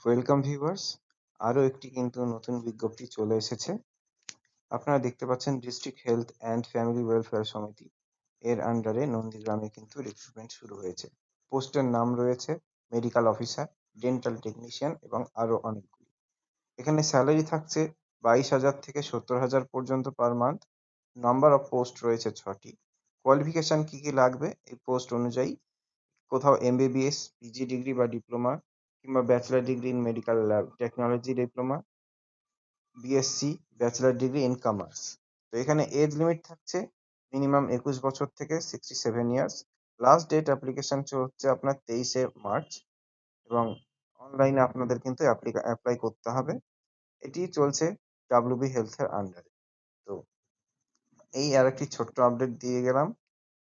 Welcome viewers, আরও একটি কিন্তু নতুন বিজ্ঞপ্তি চলে এসেছে। আপনারা দেখতে পাচ্ছেন district health and family welfare সমিতি এর আন্ডারে নন্দীগ্রামে কিন্তু রিক্রুটমেন্ট শুরু হয়েছে। পোস্টের নাম রয়েছে মেডিকেল অফিসার, ডেন্টাল টেকনিশিয়ান এবং আরও অনেকগুলি। এখানে স্যালারি থাকছে 22,000 থেকে 70,000 পর্যন্ত per month. Number of post রয়েছে 6টি। কোয়ালিফিকেশান কী কী লাগবে এই পোস্ট অনুযায়ী? কোথাও এমবিবিএস, পিজি ডিগ্রি বা ডিপ্লোমা কিংবা bachelor degree in medical lab technology diploma, BSc, bachelor degree in commerce. তো এখানে এজ লিমিট থাকছে মিনিমাম 21 বছর থেকে 67 ইয়ার্স। লাস্ট ডেট অ্যাপ্লিকেশন হচ্ছে আপনার 23শে মার্চ এবং অনলাইনে আপনাদের কিন্তু অ্যাপ্লাই করতে হবে। এটি চলছে ডাব্লিউবি হেলথের আন্ডারে। তো এই আর একটি ছোট্ট আপডেট দিয়ে গেলাম।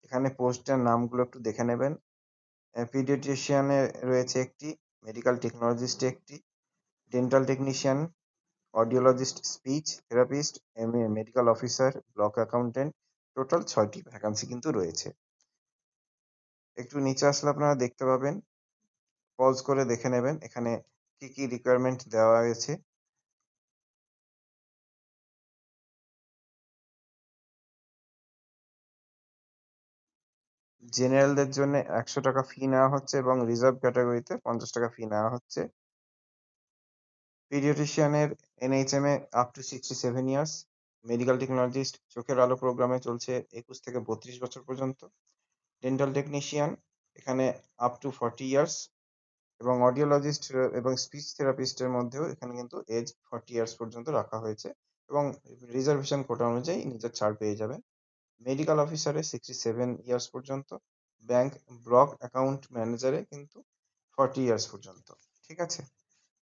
এখানে পোস্টের নামগুলো একটু দেখে নেবেন। পিডিয়াট্রিশিয়ানে রয়েছে একটি, মেডিকেল টেকনোলজিস্টে একটি, dental technician, audiologist, speech therapist, medical officer, block accountant, total 6টি ভ্যাকান্সি কিন্তু রয়েছে। একটু নিচে আসলে আপনারা দেখতে পাবেন, পজ করে দেখে নেবেন এখানে কি কি রিকোয়ারমেন্ট দেওয়া হয়েছে। জেনারেলদের জন্য 100 টাকা ফি নেওয়া হচ্ছে এবং রিজার্ভ ক্যাটাগরিতে 50 টাকা ফি নেওয়া হচ্ছে। পিডিয়াট্রিশিয়ানের এনএইচএম এ up to 67 years, medical technologist চোখের আলো প্রোগ্রামে চলছে 21 থেকে 32 বছর পর্যন্ত, ডেন্টাল টেকনিশিয়ান এখানে আপ টু 40 ইয়ার্স এবং অডিওলজিস্ট এবং স্পিচ থেরাপিস্টের মধ্যেও এখানে কিন্তু এজ 40 ইয়ার্স পর্যন্ত রাখা হয়েছে এবং রিজার্ভেশন কোটা অনুযায়ী নিজের ছাড় পেয়ে যাবেন। মেডিকেল অফিসারে 67 ইয়ার্স পর্যন্ত, ব্যাংক ব্লক অ্যাকাউন্ট ম্যানেজারে কিন্তু 40 ইয়ার্স পর্যন্ত। ঠিক আছে?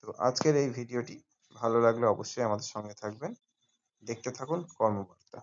তো আজকের এই ভিডিওটি ভালো লাগলে অবশ্যই আমাদের সঙ্গে থাকবেন। দেখতে থাকুন কর্মবার্তা।